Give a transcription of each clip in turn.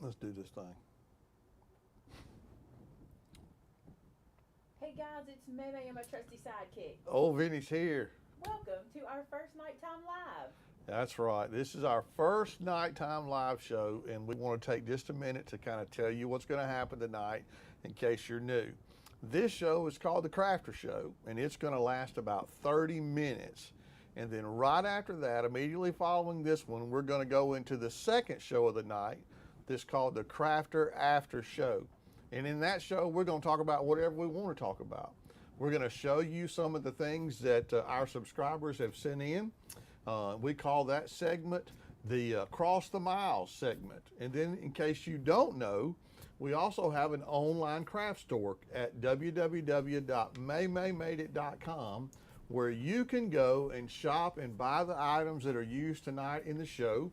Let's do this thing. Hey guys, it's Maymay and my trusty sidekick. Oh, Vinny's here. Welcome to our first nighttime live. That's right. This is our first nighttime live show, and we want to take just a minute to kind of tell you what's going to happen tonight in case you're new. This show is called The Crafter Show, and it's going to last about 30 minutes. And then right after that, immediately following this one, we're going to go into the second show of the night. This called The Crafter After Show. And in that show, we're going to talk about whatever we want to talk about. We're going to show you some of the things that our subscribers have sent in. We call that segment the Cross the Miles segment. And then in case you don't know, we also have an online craft store at www.MaymayMadeIt.com where you can go and shop and buy the items that are used tonight in the show.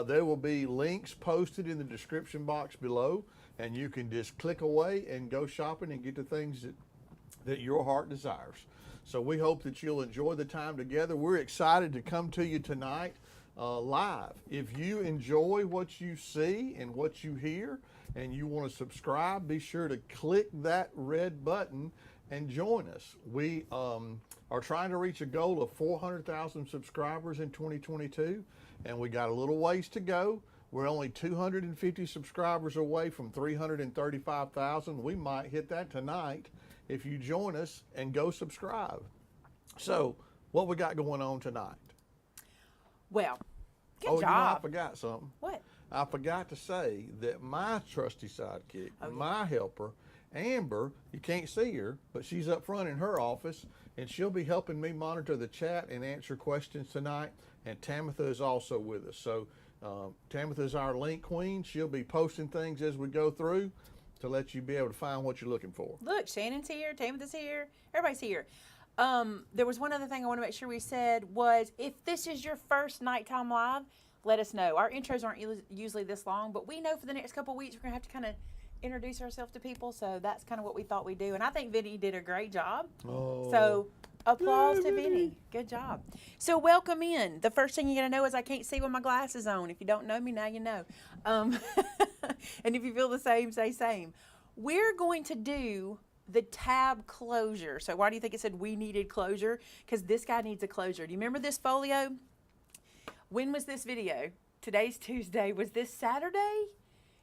There will be links posted in the description box below, and you can just click away and go shopping and get the things that your heart desires. So we hope that you'll enjoy the time together. We're excited to come to you tonight live. If you enjoy what you see and what you hear and you want to subscribe, be sure to click that red button and join us. We are trying to reach a goal of 400,000 subscribers in 2022, and we got a little ways to go. We're only 250 subscribers away from 335,000. We might hit that tonight if you join us and go subscribe. So, what we got going on tonight? Well, good job. You know, I job. forgot something. What? I forgot to say that my trusty sidekick, my helper, Amber, you can't see her, but she's up front in her office, and she'll be helping me monitor the chat and answer questions tonight. And Tamitha is also with us. So Tamitha is our link queen. She'll be posting things as we go through to let you be able to find what you're looking for. Look, Shannon's here, Tamitha's here, everybody's here. There was one other thing I want to make sure we said was if this is your first nighttime live, let us know. Our intros aren't usually this long, but we know for the next couple of weeks we're going to have to kind of introduce ourselves to people, so that's kind of what we thought we'd do. And I think Vinny did a great job. Oh. So applause to Vinny. Good job. So welcome in. The first thing you're going to know is I can't see with my glasses on. If you don't know me, now you know. And if you feel the same, say same. We're going to do the tab closure. So why do you think it said we needed closure? Because this guy needs a closure. Do you remember this folio? When was this video? Today's Tuesday. Was this Saturday?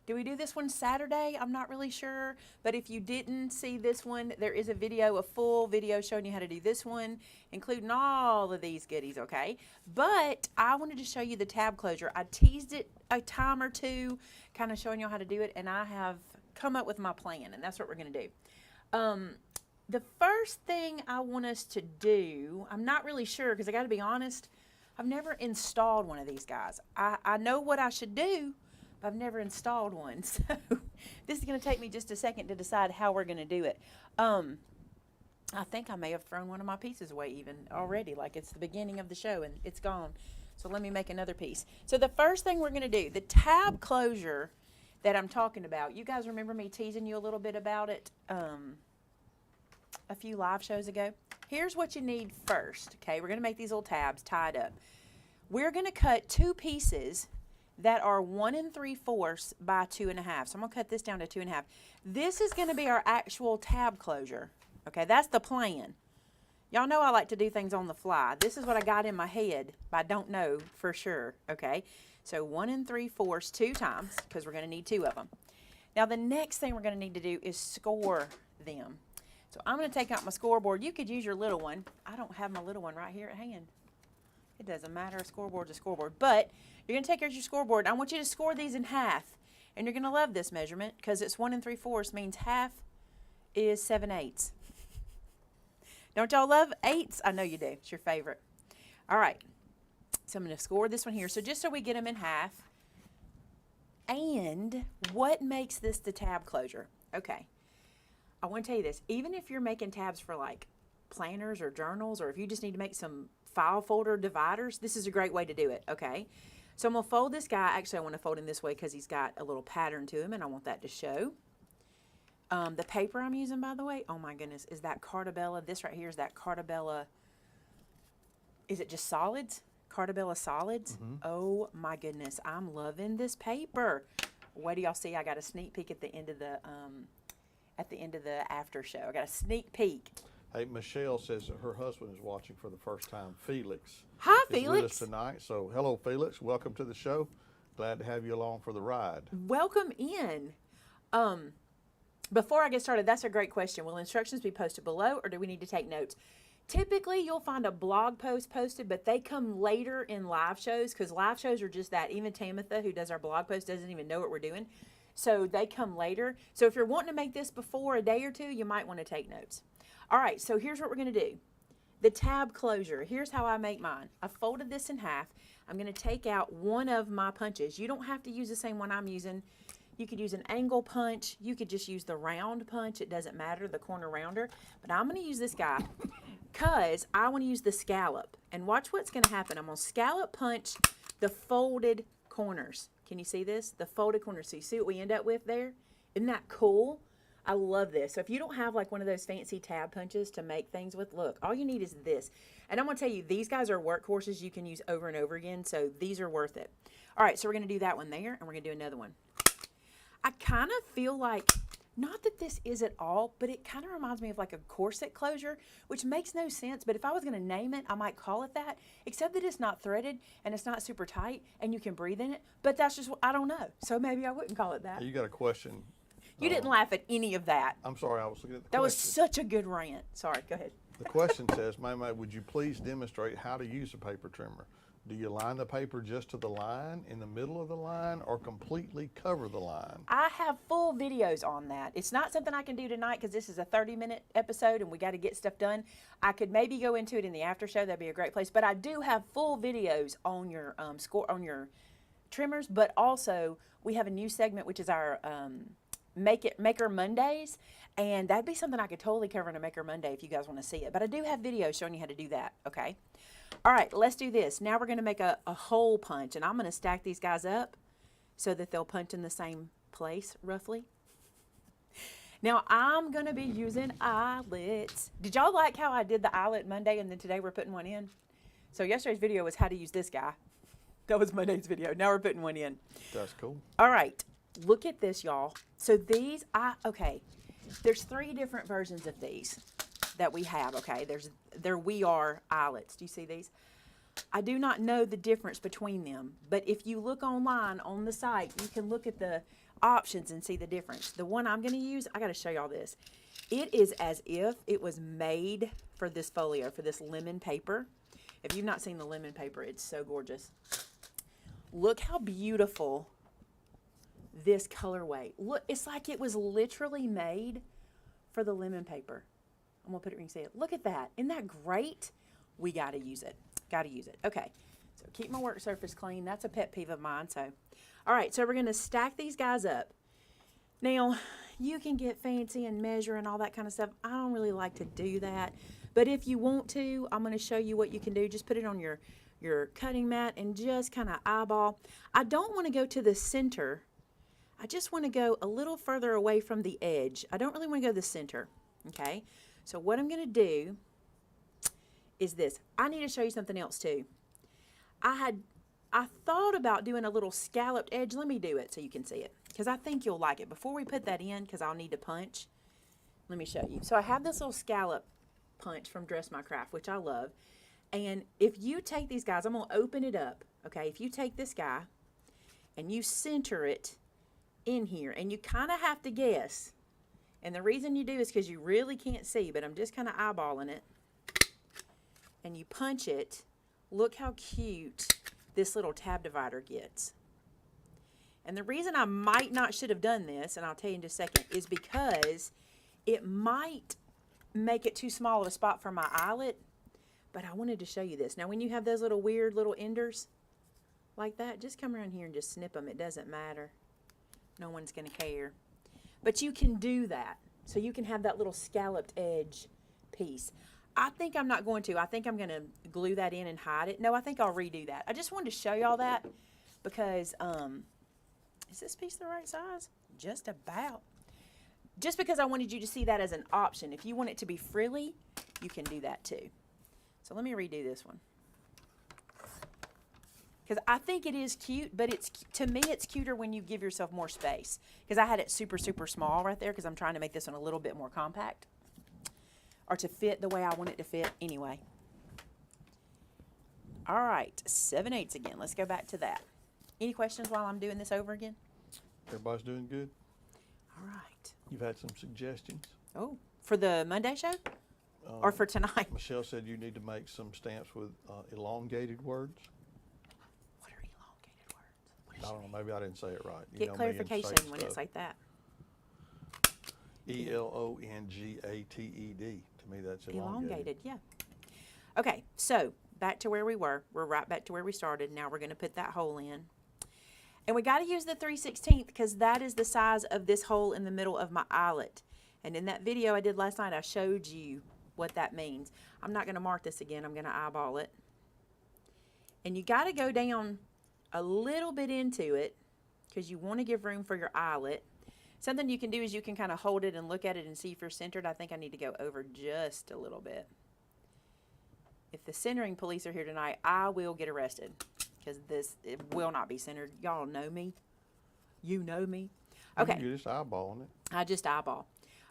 Did we do this one Saturday? I'm not really sure. But if you didn't see this one, there is a video, a full video showing you how to do this one, including all of these goodies, okay? But I wanted to show you the tab closure. I teased it a time or two, kind of showing you how to do it, and I have come up with my plan, and that's what we're going to do. The first thing I want us to do, I'm not really sure, because I got to be honest, I've never installed one of these guys. I know what I should do, but I've never installed one. So this is going to take me just a second to decide how we're going to do it. I think I may have thrown one of my pieces away even already, like it's the beginning of the show and it's gone. So let me make another piece. So the first thing we're going to do, the tab closure that I'm talking about, you guys remember me teasing you a little bit about it a few live shows ago? Here's what you need first, okay? We're going to make these little tabs tied up. We're going to cut two pieces that are 1 3/4 by 2 1/2. So I'm going to cut this down to 2 1/2. This is going to be our actual tab closure, okay? That's the plan. Y'all know I like to do things on the fly. This is what I got in my head, but I don't know for sure, okay? So 1 3/4 2 times, because we're going to need 2 of them. Now the next thing we're going to need to do is score them. So I'm going to take out my scoreboard. You could use your little one. I don't have my little one right here at hand. It doesn't matter. A scoreboard's a scoreboard. But you're going to take out your scoreboard. I want you to score these in half. And you're going to love this measurement because it's 1 3/4 means half is 7/8. Don't y'all love 8s? I know you do. It's your favorite. All right. So I'm going to score this one here. So just so we get them in half. And what makes this the tab closure? Okay. I want to tell you this. Even if you're making tabs for like planners or journals, or if you just need to make some file folder dividers, this is a great way to do it, okay? So I'm going to fold this guy. Actually, I want to fold him this way because he's got a little pattern to him, and I want that to show. The paper I'm using, by the way, oh my goodness, is that Cardabella. This right here is that Cardabella. Is it just solids? Cardabella solids? Oh my goodness, I'm loving this paper. Wait till y'all see. I got a sneak peek at the end of the after show. I got a sneak peek. Hey, Michelle says that her husband is watching for the first time. Felix. Hi, is Felix. with us tonight. So, hello, Felix. Welcome to the show. Glad to have you along for the ride. Welcome in. Before I get started, that's a great question. Will instructions be posted below, or do we need to take notes? Typically, you'll find a blog post posted, but they come later in live shows because live shows are just that. Even Tamitha, who does our blog post, doesn't even know what we're doing. So they come later. So if you're wanting to make this before a day or two, you might want to take notes. All right, so here's what we're going to do. The tab closure. Here's how I make mine. I folded this in half. I'm going to take out one of my punches. You don't have to use the same one I'm using. You could use an angle punch. You could just use the round punch. It doesn't matter, the corner rounder. But I'm going to use this guy because I want to use the scallop. And watch what's going to happen. I'm going to scallop punch the folded corners. Can you see this? The folded corners. So you see what we end up with there? Isn't that cool? I love this. So if you don't have like one of those fancy tab punches to make things with, look, all you need is this. And I'm going to tell you, these guys are workhorses you can use over and over again. So these are worth it. All right, so we're going to do that one there, and we're going to do another one. I kind of feel like, not that this is at all, but it kind of reminds me of like a corset closure, which makes no sense. But if I was going to name it, I might call it that, except that it's not threaded and it's not super tight and you can breathe in it. But that's just, I don't know. So maybe I wouldn't call it that. You got a question. You didn't laugh at any of that. I'm sorry, I was looking at the That question. was such a good rant. Sorry, go ahead. The question says, Maymay, would you please demonstrate how to use a paper trimmer? Do you line the paper just to the line, in the middle of the line, or completely cover the line? I have full videos on that. It's not something I can do tonight because this is a 30-minute episode and we got to get stuff done. I could maybe go into it in the after show. That'd be a great place. But I do have full videos on your your trimmers. But also we have a new segment which is our Maker Mondays, and that'd be something I could totally cover in a Maker Monday if you guys want to see it. But I do have videos showing you how to do that. Okay. All right, let's do this. Now we're going to make a hole punch, and I'm going to stack these guys up so that they'll punch in the same place, roughly. Now, I'm going to be using eyelets. Did y'all like how I did the eyelet Monday, and then today we're putting one in? So yesterday's video was how to use this guy. That was Monday's video. Now we're putting one in. That's cool. All right, look at this, y'all. So these, okay, there's 3 different versions of these that we have, okay? There we are eyelets. Do you see these? I do not know the difference between them, but if you look online on the site, you can look at the options and see the difference. The one I'm going to use, I got to show y'all this. It is as if it was made for this folio, for this lemon paper. If you've not seen the lemon paper, it's so gorgeous. Look how beautiful this colorway. Look, it's like it was literally made for the lemon paper. I'm going to put it where you can see it. Look at that. Isn't that great? We got to use it. Got to use it. Okay. So keep my work surface clean. That's a pet peeve of mine. So, all right. So we're going to stack these guys up. Now, you can get fancy and measure and all that kind of stuff. I don't really like to do that. But if you want to, I'm going to show you what you can do. Just put it on your cutting mat and just kind of eyeball. I don't want to go to the center. I just want to go a little further away from the edge. I don't really want to go to the center. Okay. So what I'm going to do is this. I need to show you something else too. I thought about doing a little scalloped edge. Let me do it so you can see it because I think you'll like it. Before we put that in, because I'll need to punch, let me show you. So I have this little scallop punch from Dress My Craft, which I love. And if you take these guys, I'm going to open it up. Okay, if you take this guy and you center it in here, and you kind of have to guess. And the reason you do is because you really can't see, but I'm just kind of eyeballing it. And you punch it. Look how cute this little tab divider gets. And the reason I might not should have done this, and I'll tell you in just a second, is because it might make it too small of a spot for my eyelet. But I wanted to show you this. Now, when you have those little weird little enders like that, just come around here and just snip them. It doesn't matter. No one's going to care. But you can do that. So you can have that little scalloped edge piece. I think I'm not going to. I think I'm going to glue that in and hide it. No, I think I'll redo that. I just wanted to show y'all that because, is this piece the right size? Just about. Just because I wanted you to see that as an option. If you want it to be frilly, you can do that too. So let me redo this one. because I think it is cute, but to me, it's cuter when you give yourself more space. Because I had it super, super small right there because I'm trying to make this one a little bit more compact. Or to fit the way I want it to fit anyway. All right, 7/8 again. Let's go back to that. Any questions while I'm doing this over again? Everybody's doing good? All right. You've had some suggestions? Oh, for the Monday show? Or for tonight? Michelle said you need to make some stamps with elongated words. What are elongated words? I don't know, maybe I didn't say it right. You Get know me and say clarification when stuff. it's like that. elongated. To me, that's elongated. Yeah. Okay, so back to where we were. We're right back to where we started. Now we're going to put that hole in. And we got to use the 3/16 because that is the size of this hole in the middle of my eyelet. And in that video I did last night, I showed you what that means. I'm not going to mark this again. I'm going to eyeball it. And you got to go down a little bit into it because you want to give room for your eyelet. Something you can do is you can kind of hold it and look at it and see if you're centered. I think I need to go over just a little bit. If the centering police are here tonight, I will get arrested because it will not be centered. Y'all know me. You know me. Okay. You're just eyeballing it. I just eyeball.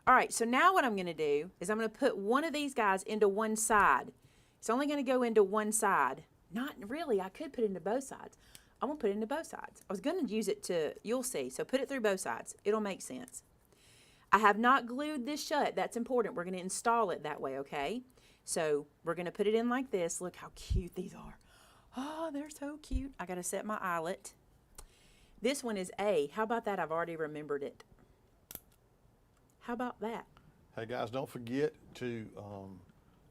All right, so now what I'm going to do is I'm going to put one of these guys into one side. It's only going to go into one side. Not really. I could put it into both sides. I'm going to put it into both sides. I was going to use it to, you'll see. So put it through both sides. It'll make sense. I have not glued this shut. That's important. We're going to install it that way, okay? So we're going to put it in like this. Look how cute these are. Oh, they're so cute. I got to set my eyelet. This one is A. How about that? I've already remembered it. How about that? Hey guys, don't forget to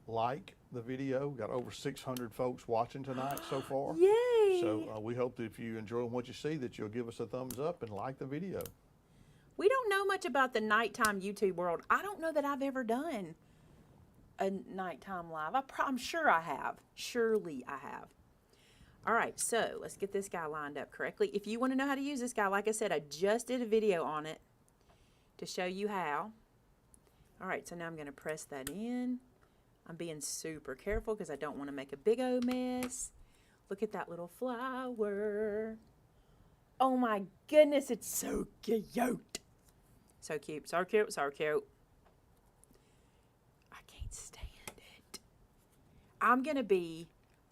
like the video. We've got over 600 folks watching tonight so far. Yay! So we hope that if you enjoy what you see, that you'll give us a thumbs up and like the video. We don't know much about the nighttime YouTube world. I don't know that I've ever done a nighttime live. I'm sure I have. Surely I have. All right, so let's get this guy lined up correctly. If you want to know how to use this guy, like I said, I just did a video on it to show you how. All right, so now I'm going to press that in. I'm being super careful because I don't want to make a big old mess. Look at that little flower. Oh my goodness, it's so cute. So cute, so cute, so cute. I can't stand it. I'm going to be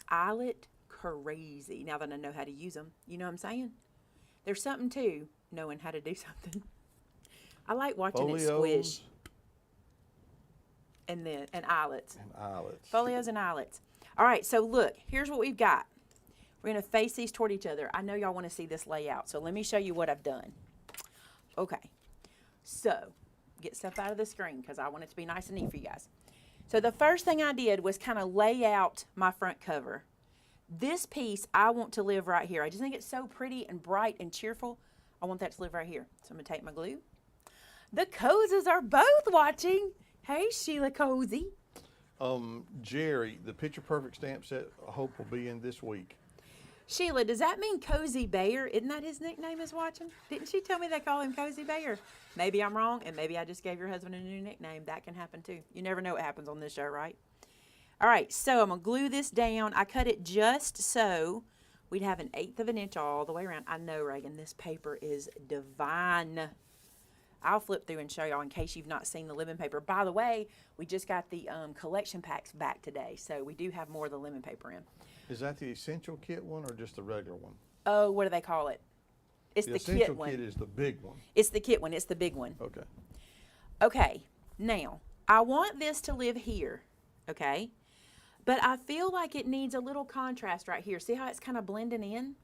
eyelet crazy now that I know how to use them. You know what I'm saying? There's something to knowing how to do something. I like watching it squish. And eyelets. And eyelets. Folios and eyelets. All right, so look, here's what we've got. We're going to face these toward each other. I know y'all want to see this layout, so let me show you what I've done. Okay, so get stuff out of the screen because I want it to be nice and neat for you guys. So the first thing I did was kind of lay out my front cover. This piece I want to live right here. I just think it's so pretty and bright and cheerful. I want that to live right here. So I'm going to take my glue. The Cozies are both watching. Hey, Sheila Cozy. Jerry, the Picture Perfect stamp set, I hope will be in this week. Sheila, does that mean Cozy Bear? Isn't that his nickname is watching? Didn't she tell me they call him Cozy Bear? Maybe I'm wrong, and maybe I just gave your husband a new nickname. That can happen too. You never know what happens on this show, right? All right, so I'm going to glue this down. I cut it just so we'd have 1/8 of an inch all the way around. I know, Reagan, this paper is divine. I'll flip through and show y'all in case you've not seen the lemon paper. By the way, we just got the collection packs back today, so we do have more of the lemon paper in. Is that the Essential Kit one or just the regular one? Oh, what do they call it? It's the kit one. Essential Kit is the big one. It's the kit one. It's the big one. Okay. Okay, now, I want this to live here, okay? But I feel like it needs a little contrast right here. See how it's kind of blending in?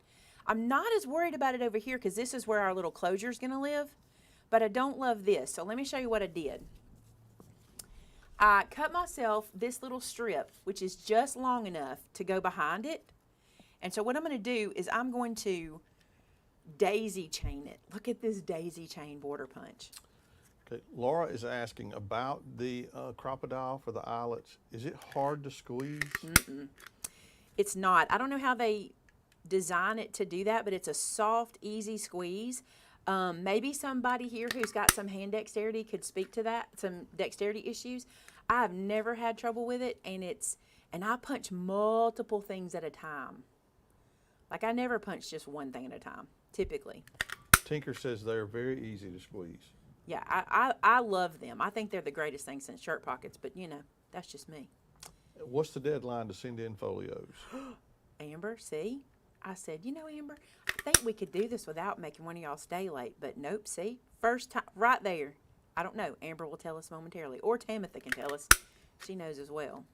I'm not as worried about it over here because this is where our little closure is going to live. But I don't love this. So let me show you what I did. I cut myself this little strip, which is just long enough to go behind it. And so what I'm going to do is I'm going to daisy chain it. Look at this daisy chain border punch. Okay. Laura is asking about the crocodile for the eyelets. Is it hard to squeeze? Mm-mm. It's not. I don't know how they design it to do that, but it's a soft, easy squeeze. Maybe somebody here who's got some hand dexterity could speak to that, some dexterity issues. I've never had trouble with it, and I punch multiple things at a time. Like, I never punch just one thing at a time, typically. Tinker says they're very easy to squeeze. Yeah, I love them. I think they're the greatest thing since shirt pockets, but, you know, that's just me. What's the deadline to send in folios? Amber, see? I said, you know, Amber, I think we could do this without making one of y'all stay late. But nope, see? First time, right there. I don't know. Amber will tell us momentarily. Or Tamitha can tell us. She knows as well.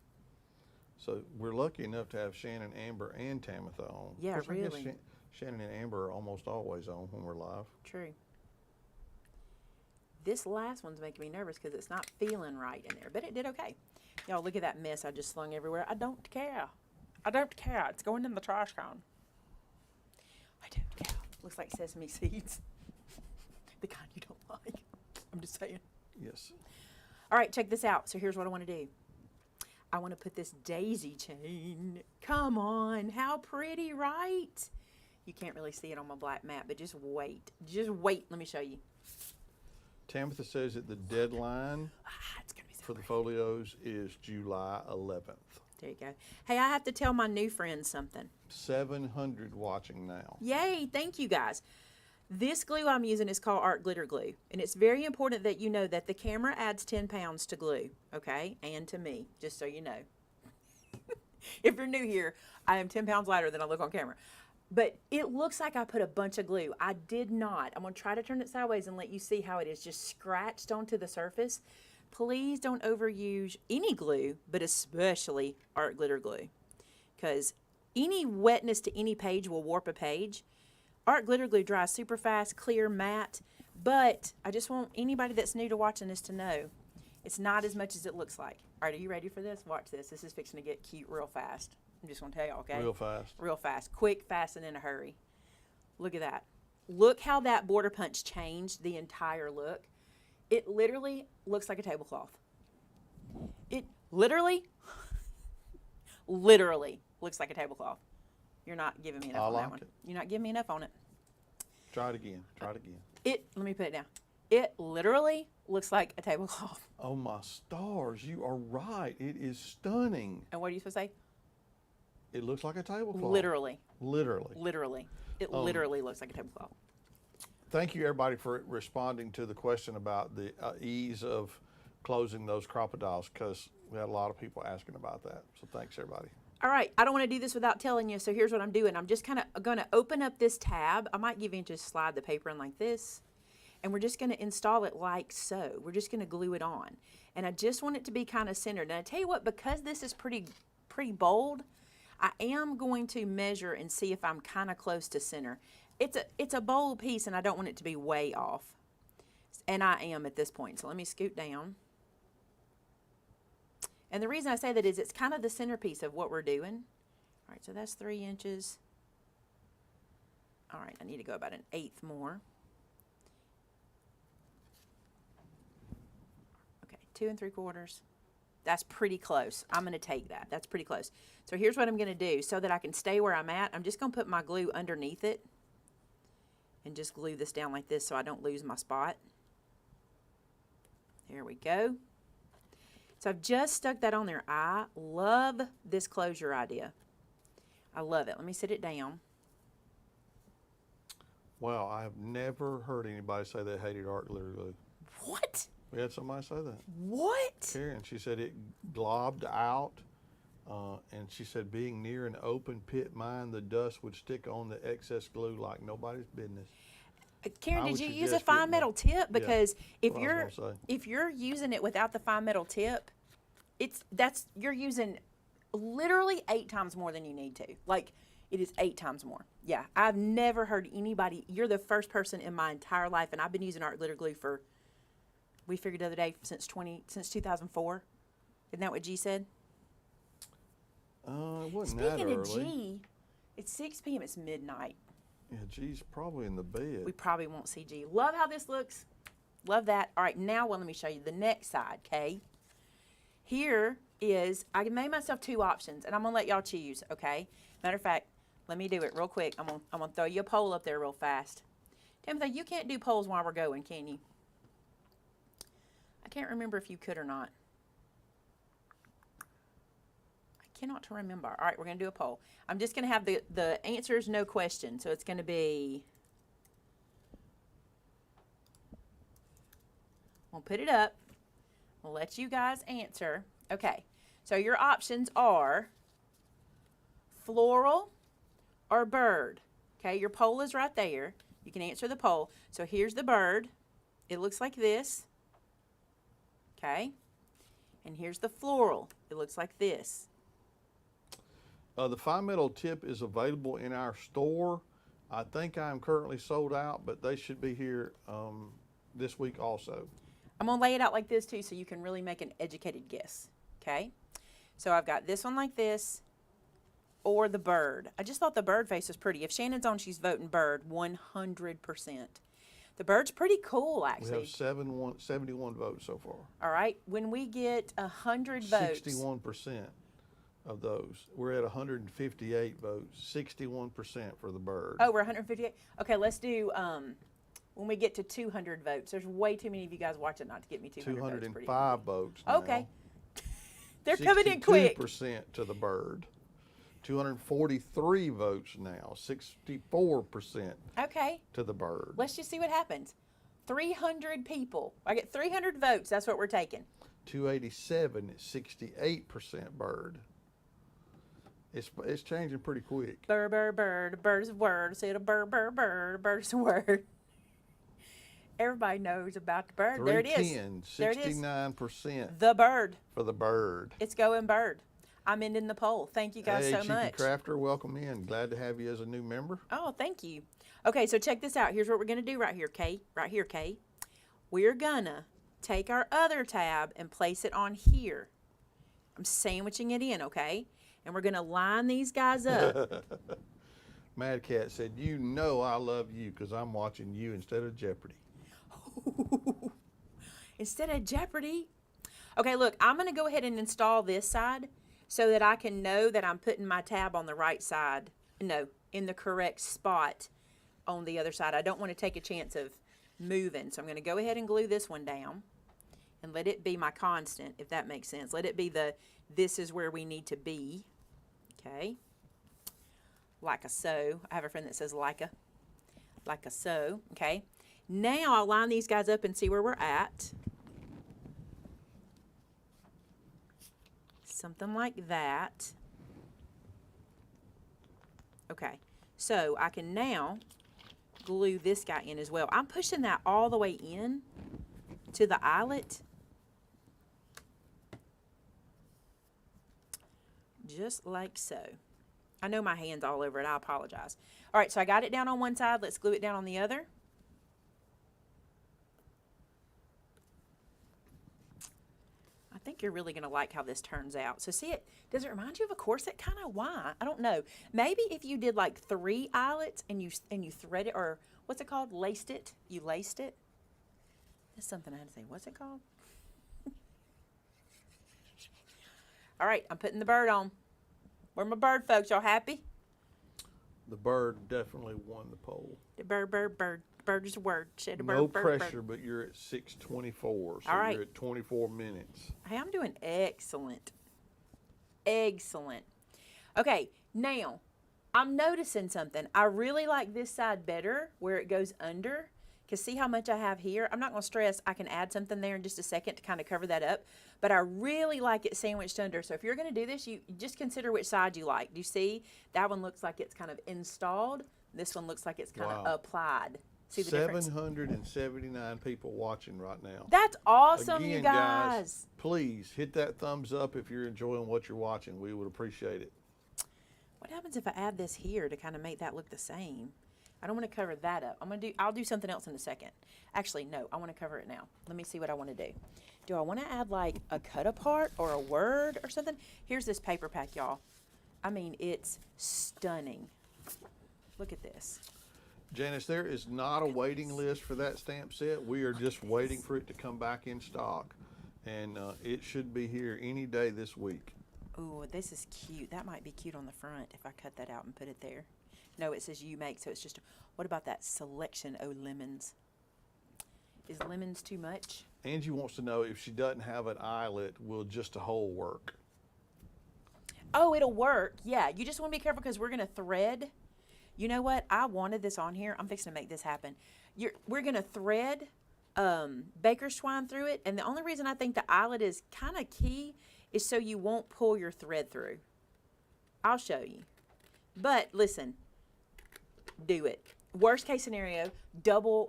So we're lucky enough to have Shannon, Amber, and Tamitha on. Yeah, Of course, I guess really. Shannon and Amber are almost always on when we're live. True. This last one's making me nervous because it's not feeling right in there. But it did okay. Y'all, look at that mess I just slung everywhere. I don't care. I don't care. It's going in the trash can. I don't care. Looks like sesame seeds. The kind you don't like. I'm just saying. Yes. All right, check this out. So here's what I want to do. I want to put this daisy chain. Come on. How pretty, right? You can't really see it on my black mat, but just wait. Just wait. Let me show you. Tamitha says that the deadline It's gonna be so for the pretty. folios is July 11th. There you go. Hey, I have to tell my new friends something. 700 watching now. Yay, thank you guys. This glue I'm using is called art glitter glue. And it's very important that you know that the camera adds 10 pounds to glue, okay? And to me, just so you know. If you're new here, I am 10 pounds lighter than I look on camera. But it looks like I put a bunch of glue. I did not. I'm going to try to turn it sideways and let you see how it is just scratched onto the surface. Please don't overuse any glue, but especially art glitter glue. Because any wetness to any page will warp a page. Art glitter glue dries super fast, clear, matte. But I just want anybody that's new to watching this to know it's not as much as it looks like. All right, are you ready for this? Watch this. This is fixing to get cute real fast. I'm just going to tell y'all, okay? Real fast. Real fast. Quick, fast, and in a hurry. Look at that. Look how that border punch changed the entire look. It literally looks like a tablecloth. It literally looks like a tablecloth. You're not giving me enough on that like one. it. You're not giving me enough on it. Try it again. Try it again. Let me put it down. It literally looks like a tablecloth. Oh my stars, you are right. It is stunning. And what are you supposed to say? It looks like a tablecloth. Literally. Literally. It literally looks like a tablecloth. Thank you everybody for responding to the question about the ease of closing those crocodiles, because we had a lot of people asking about that. So thanks everybody. All right, I don't want to do this without telling you, so here's what I'm doing. I'm just kind of going to open up this tab. I might even just slide the paper in like this, and we're just going to install it like so. We're just going to glue it on, and I just want it to be kind of centered. And I tell you what, because this is pretty bold, I am going to measure and see if I'm kind of close to center. It's a bold piece, and I don't want it to be way off, and I am at this point. So let me scoot down. And the reason I say that is it's kind of the centerpiece of what we're doing. All right, so that's 3 inches. All right, I need to go about 1/8 more. Okay, 2 3/4. That's pretty close. I'm going to take that. That's pretty close. So here's what I'm going to do. So that I can stay where I'm at, I'm just going to put my glue underneath it and just glue this down like this so I don't lose my spot. There we go. So I've just stuck that on there. I love this closure idea. I love it. Let me sit it down. Wow, I have never heard anybody say they hated art glitter glue. What? We had somebody say that. What? Karen, she said it globbed out, and she said being near an open pit mine, the dust would stick on the excess glue like nobody's business. Karen, I did would you use a suggest fine getting metal tip? Because if what I was gonna say. if you're using it without the fine metal tip, you're using literally 8 times more than you need to. Like, it is 8 times more. Yeah, I've never heard anybody. You're the first person in my entire life, and I've been using art glitter glue for, we figured the other day, since 2004. Isn't that what G said? It wasn't that Speaking early. of G, it's 6 p.m. It's midnight. Yeah, G's probably in the bed. We probably won't see G. Love how this looks. Love that. All right, now let me show you the next side, okay? Here is, I made myself 2 options, and I'm going to let y'all choose, okay? Matter of fact, let me do it real quick. I'm gonna throw you a poll up there real fast. Timothy, you can't do polls while we're going, can you? I can't remember if you could or not. I cannot remember. All right, we're going to do a poll. I'm just going to have the answers, no question. So it's going to be, we'll put it up. We'll let you guys answer. Okay, so your options are floral or bird. Okay, your poll is right there. You can answer the poll. So here's the bird. It looks like this. Okay, and here's the floral. It looks like this. The fine metal tip is available in our store. I think I'm currently sold out, but they should be here this week also. I'm going to lay it out like this too so you can really make an educated guess. Okay, so I've got this one like this or the bird. I just thought the bird face was pretty. If Shannon's on, she's voting bird 100%. The bird's pretty cool, actually. We have 71 votes so far. All right, when we get 100 votes. 61% of those. We're at 158 votes, 61% for the bird. Oh, we're 158? Okay, let's do, when we get to 200 votes. There's way too many of you guys watching not to get me 200 votes. 205 votes now. Okay. They're coming in quick. 62% to the bird. 243 votes now, 64% Okay. to the bird. Let's just see what happens. 300 people. I get 300 votes. That's what we're taking. 287 is 68% bird. It's changing pretty quick. Bird, bird, bird. Bird is a word. Say it a bird, bird, bird. Bird is a word. Everybody knows about the bird. There it is. 310, There it is. 69% The bird. for the bird. It's going bird. I'm ending the poll. Thank you guys Hey, so Chicky much. Crafter, welcome in. Glad to have you as a new member. Oh, thank you. Okay, so check this out. Here's what we're going to do right here, Kay. Right here, Kay. We're going to take our other tab and place it on here. I'm sandwiching it in, okay? And we're going to line these guys up. Mad Cat said, you know I love you because I'm watching you instead of Jeopardy. Instead of Jeopardy. Okay, look, I'm going to go ahead and install this side so that I can know that I'm putting my tab on the right side. No, in the correct spot on the other side. I don't want to take a chance of moving. So I'm going to go ahead and glue this one down and let it be my constant, if that makes sense. Let it be this is where we need to be. Okay. Like a so. I have a friend that says like a so. Okay. Now I'll line these guys up and see where we're at. Something like that. Okay, so I can now glue this guy in as well. I'm pushing that all the way in to the eyelet. Just like so. I know my hand's all over it. I apologize. All right, so I got it down on one side. Let's glue it down on the other. I think you're really going to like how this turns out. So see it, does it remind you of a corset? Kind of. Why? I don't know. Maybe if you did like 3 eyelets and you thread it, or what's it called? Laced it. You laced it. That's something I had to say. What's it called? All right, I'm putting the bird on. Where my bird folks? Y'all happy? The bird definitely won the poll. The bird, bird, bird. Bird is a word. Said a bird, No bird, pressure, bird. but you're at 6:24, so All right. you're at 24 minutes. Hey, I'm doing excellent. Excellent. Okay, now I'm noticing something. I really like this side better where it goes under. Because see how much I have here? I'm not going to stress. I can add something there in just a second to kind of cover that up. But I really like it sandwiched under. So if you're going to do this, you just consider which side you like. Do you see? That one looks like it's kind of installed. This one looks like it's kind of applied. See the difference? 779 people watching right now. That's awesome, Again, you guys. Please hit that thumbs up if you're enjoying what you're watching. We would appreciate it. What happens if I add this here to kind of make that look the same? I don't want to cover that up. I'll do something else in a second. Actually, no, I want to cover it now. Let me see what I want to do. Do I want to add like a cut apart or a word or something? Here's this paper pack, y'all. I mean, it's stunning. Look at this. Janice, there is not a waiting list for that stamp set. We are just waiting for it to come back in stock. And it should be here any day this week. Ooh, this is cute. That might be cute on the front if I cut that out and put it there. No, it says you make, so it's just, what about that selection, oh, lemons? Is lemons too much? Angie wants to know if she doesn't have an eyelet, will just a hole work? Oh, it'll work. Yeah, you just want to be careful because we're going to thread. You know what? I wanted this on here. I'm fixing to make this happen. We're going to thread baker's twine through it. And the only reason I think the eyelet is kind of key is so you won't pull your thread through. I'll show you. But listen, do it. Worst case scenario,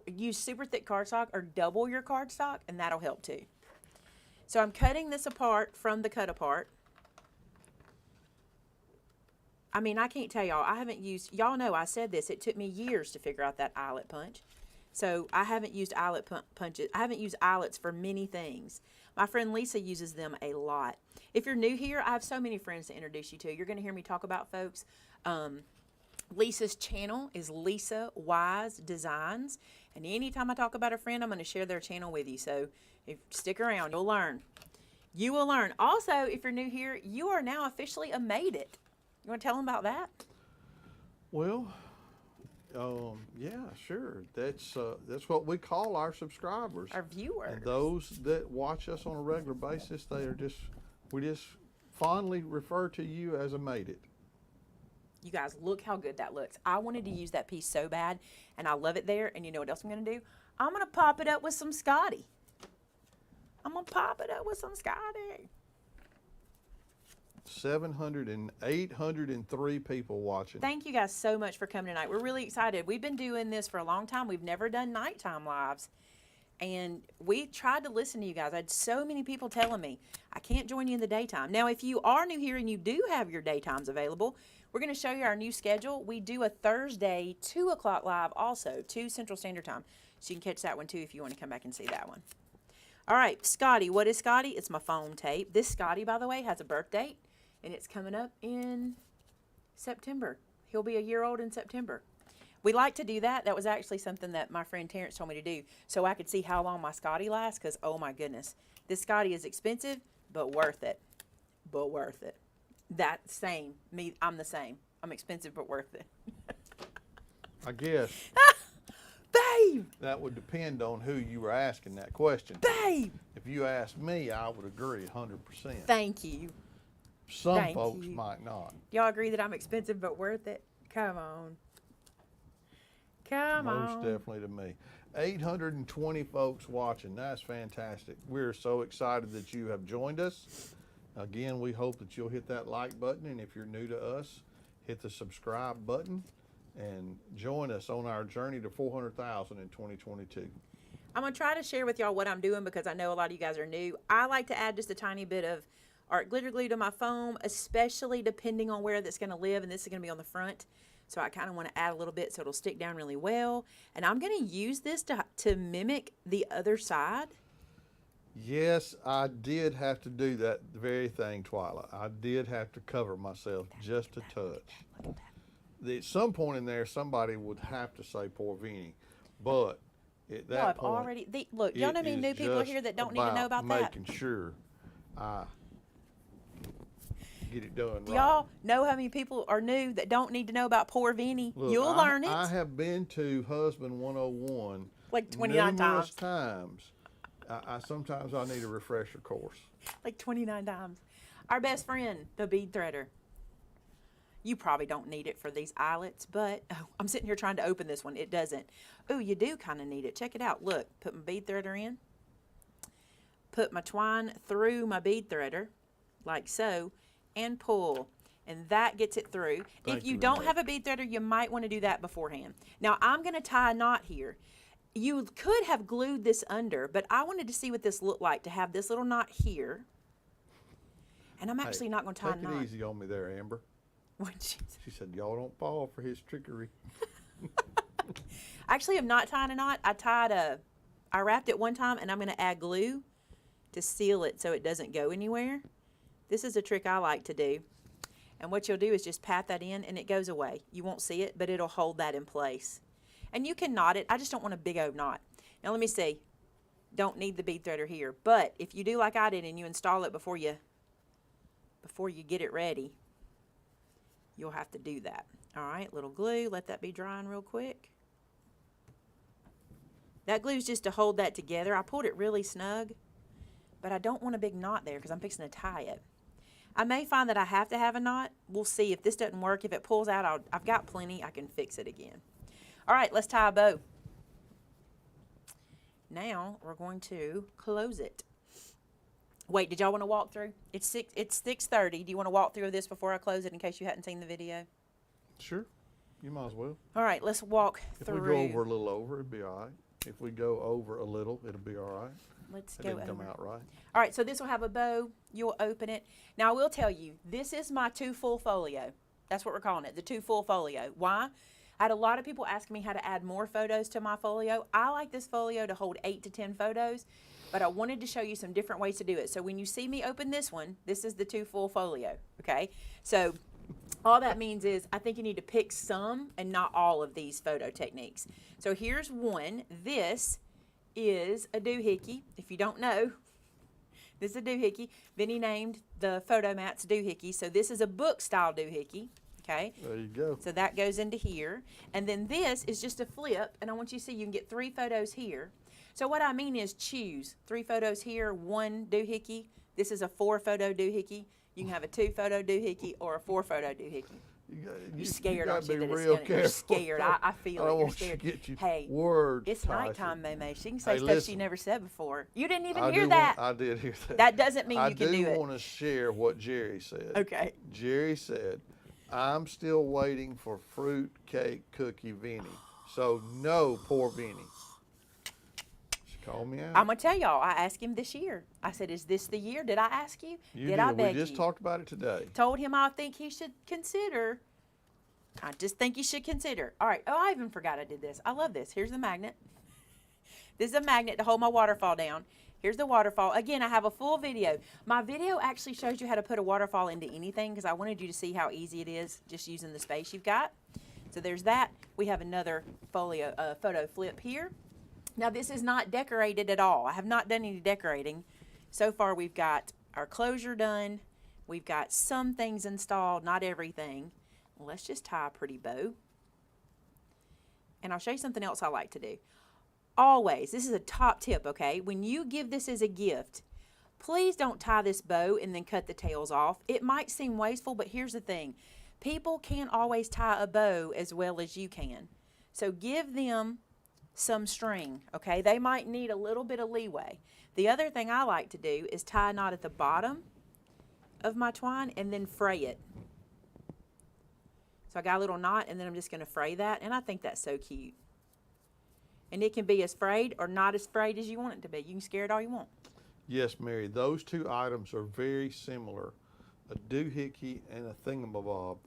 use super thick cardstock or double your cardstock, and that'll help too. So I'm cutting this apart from the cut apart. I mean, I can't tell y'all, I haven't used, y'all know I said this, it took me years to figure out that eyelet punch. So I haven't used eyelet punches. I haven't used eyelets for many things. My friend Lisa uses them a lot. If you're new here, I have so many friends to introduce you to. You're going to hear me talk about folks. Lisa's channel is Lisa Wise Designs. And anytime I talk about a friend, I'm going to share their channel with you. So stick around, you'll learn. You will learn. Also, if you're new here, you are now officially a Made It. You want to tell them about that? Well, yeah, sure. That's what we call our subscribers. Our viewers. And those that watch us on a regular basis, we just fondly refer to you as a Made It. You guys, look how good that looks. I wanted to use that piece so bad, and I love it there. And you know what else I'm going to do? I'm going to pop it up with some Scotty. 700 and 803 people watching. Thank you guys so much for coming tonight. We're really excited. We've been doing this for a long time. We've never done nighttime lives. And we tried to listen to you guys. I had so many people telling me, I can't join you in the daytime. Now, if you are new here and you do have your daytimes available, we're going to show you our new schedule. We do a Thursday 2 o'clock live also, 2 Central Standard Time. So you can catch that one too if you want to come back and see that one. All right, Scotty. What is Scotty? It's my foam tape. This Scotty, by the way, has a birth date, and it's coming up in September. He'll be a year old in September. We like to do that. That was actually something that my friend Terrence told me to do so I could see how long my Scotty lasts because, oh my goodness, this Scotty is expensive, but worth it. But worth it. That same. Me, I'm the same. I'm expensive, but worth it. I guess. Babe! That would depend on who you were asking that question. Babe! If you asked me, I would agree 100%. Thank you. Some folks might not. Y'all agree that I'm expensive, but worth it? Come on. Come on. Most definitely to me. 820 folks watching. That's fantastic. We're so excited that you have joined us. Again, we hope that you'll hit that like button, and if you're new to us, hit the subscribe button and join us on our journey to 400,000 in 2022. I'm going to try to share with y'all what I'm doing because I know a lot of you guys are new. I like to add just a tiny bit of art glitter glue to my foam, especially depending on where that's going to live, and this is going to be on the front. So I kind of want to add a little bit so it'll stick down really well. And I'm going to use this to mimic the other side. Yes, I did have to do that very thing, Twyla. I did have to cover myself just a touch. Look at that. At some point in there, somebody would have to say poor Vinny, but at that Y'all have point, already, look, y'all know how many new people are here that don't need to know about that? making sure I get it done right. Y'all know how many people are new that don't need to know about poor Vinny? Look, You'll learn it. I have been to Husband 101 like 29 numerous times. Sometimes I need a refresher course. Like 29 times. Our best friend, the bead threader. You probably don't need it for these eyelets, but I'm sitting here trying to open this one. It doesn't. Oh, you do kind of need it. Check it out. Look, put my bead threader in. Put my twine through my bead threader, like so, and pull. And that gets it through. If you don't have a bead threader, you might want to do that beforehand. Now, I'm going to tie a knot here. You could have glued this under, but I wanted to see what this looked like to have this little knot here. And I'm actually not going to tie a knot. Take it easy on me there, Amber. She said, y'all don't fall for his trickery. Actually, I'm not tying a knot. I wrapped it one time, and I'm going to add glue to seal it so it doesn't go anywhere. This is a trick I like to do. And what you'll do is just pat that in, and it goes away. You won't see it, but it'll hold that in place. And you can knot it. I just don't want a big old knot. Now, let me see. Don't need the bead threader here. But if you do like I did and you install it before you get it ready, you'll have to do that. All right, little glue. Let that be drying real quick. That glue is just to hold that together. I pulled it really snug, but I don't want a big knot there because I'm fixing to tie it. I may find that I have to have a knot. We'll see if this doesn't work. If it pulls out, I've got plenty. I can fix it again. All right, let's tie a bow. Now we're going to close it. Wait, did y'all want to walk through? It's 6:30. Do you want to walk through this before I close it in case you hadn't seen the video? Sure. You might as well. All right, let's walk through. If we go over a little over, it'd be all right. If we go over a little, it'll be all right. Let's It go didn't come over. out right. All right, so this will have a bow. You'll open it. Now, I will tell you, this is my 2 full folio. That's what we're calling it, the 2 full folio. Why? I had a lot of people asking me how to add more photos to my folio. I like this folio to hold 8 to 10 photos, but I wanted to show you some different ways to do it. So when you see me open this one, this is the 2 full folio, okay? So all that means is I think you need to pick some and not all of these photo techniques. So here's one. This is a doohickey. If you don't know, this is a doohickey. Vinny named the photo mats doohickey. So this is a book style doohickey. Okay. There you go. So that goes into here. And then this is just a flip. And I want you to see you can get 3 photos here. So what I mean is choose 3 photos here, 1 doohickey. This is a 4 photo doohickey. You can have a 2 photo doohickey or a 4 photo doohickey. You're scared, aren't you? That it's gonna, you're scared. I feel it. You're scared. Get you hey, words, it's Tyson. nighttime, Maymay. She can say Hey, stuff listen. she never said before. You didn't even I hear do that. I did hear that. That doesn't mean I you can do do it. want to share what Jerry said. Okay. Jerry said, I'm still waiting for fruit cake cookie Vinny. So no, poor Vinny. She called me out. I'm gonna tell y'all. I asked him this year. I said, "Is this the year? Did I ask you? You did I beg We just you?" talked about it today. Told him I think he should consider. I just think you should consider. All right. Oh, I even forgot I did this. I love this. Here's the magnet. This is a magnet to hold my waterfall down. Here's the waterfall. Again, I have a full video. My video actually shows you how to put a waterfall into anything because I wanted you to see how easy it is just using the space you've got. So there's that. We have another photo flip here. Now, this is not decorated at all. I have not done any decorating. So far, we've got our closure done. We've got some things installed, not everything. Let's just tie a pretty bow. And I'll show you something else I like to do. Always, this is a top tip, okay? When you give this as a gift, please don't tie this bow and then cut the tails off. It might seem wasteful, but here's the thing. People can't always tie a bow as well as you can. So give them some string, okay? They might need a little bit of leeway. The other thing I like to do is tie a knot at the bottom of my twine and then fray it. So I got a little knot and then I'm just going to fray that, and I think that's so cute. And it can be as frayed or not as frayed as you want it to be. You can scare it all you want. Yes, Mary, those 2 items are very similar. A doohickey and a thingamabob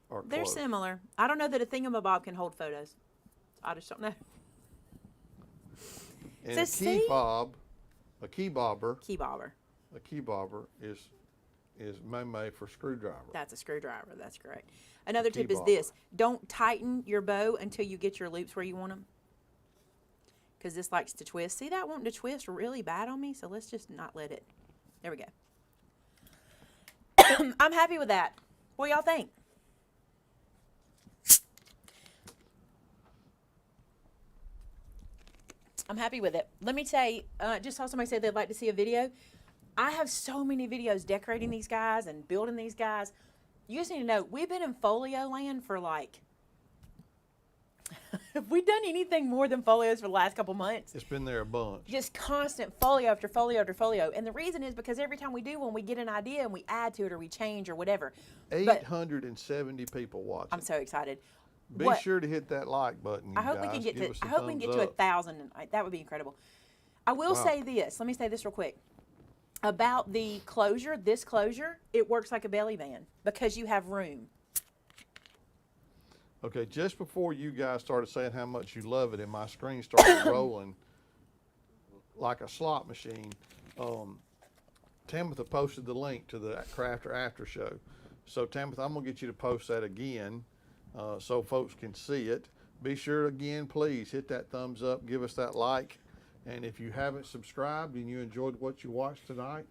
are They're close. similar. I don't know that a thingamabob can hold photos. I just don't know. And So a see? key bobber Key bobber. is Maymay for screwdriver. That's a screwdriver. That's correct. Another Key tip is bobber. this. Don't tighten your bow until you get your loops where you want them. Because this likes to twist. See that wanting to twist really bad on me? So let's just not let it. There we go. I'm happy with that. What y'all think? I'm happy with it. Let me say, just saw somebody say they'd like to see a video. I have so many videos decorating these guys and building these guys. You just need to know, we've been in folio land for like, have we done anything more than folios for the last couple months? It's been there a bunch. Just constant folio after folio after folio. And the reason is because every time we do one, we get an idea and we add to it or we change or whatever. But 870 people watching. I'm so excited. Be What- sure to hit that like button, you I hope we guys. can get Give to. us I a hope we can get thumbs to up. 1,000. And that would be incredible. I will Wow. say this. Let me say this real quick about the closure. This closure, it works like a belly band because you have room. Okay, just before you guys started saying how much you love it and my screen started rolling like a slot machine, Tamitha posted the link to the Crafter After Show. So Tamitha, I'm gonna get you to post that again so folks can see it. Be sure again, please hit that thumbs up, give us that like, and if you haven't subscribed and you enjoyed what you watched tonight,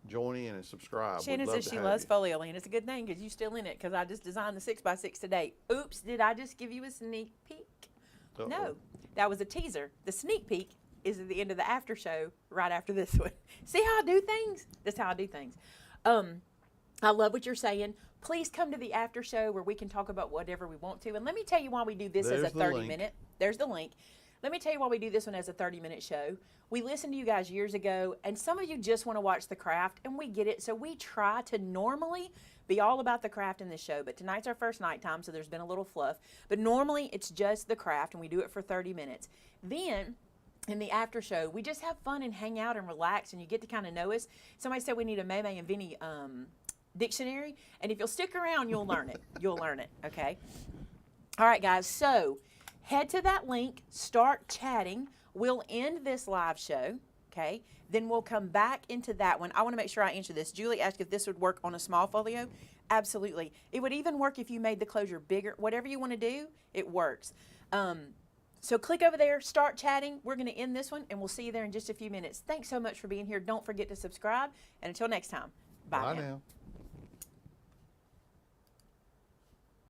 join in and subscribe. Shannon We'd love says to she have loves you. folio land. It's a good thing because you're still in it because I just designed the 6x6 today. Oops, did I just give you a sneak peek? Uh-oh. No, that was a teaser. The sneak peek is at the end of the after show right after this one. See how I do things? That's how I do things. I love what you're saying. Please come to the after show where we can talk about whatever we want to. And let me tell you why we do this as a 30-minute. There's the link. Let me tell you why we do this one as a 30-minute show. We listened to you guys years ago, and some of you just want to watch the craft, and we get it. So we try to normally be all about the craft in the show, but tonight's our first night time, so there's been a little fluff. But normally it's just the craft, and we do it for 30 minutes. Then in the after show, we just have fun and hang out and relax, and you get to kind of know us. Somebody said we need a Maymay and Vinny dictionary, and if you'll stick around, you'll learn it. You'll learn it, okay? All right, guys, so head to that link, start chatting. We'll end this live show, okay? Then we'll come back into that one. I want to make sure I answer this. Julie asked if this would work on a small folio. Absolutely. It would even work if you made the closure bigger. Whatever you want to do, it works. So click over there, start chatting. We're going to end this one, and we'll see you there in just a few minutes. Thanks so much for being here. Don't forget to subscribe, and until next time, bye now.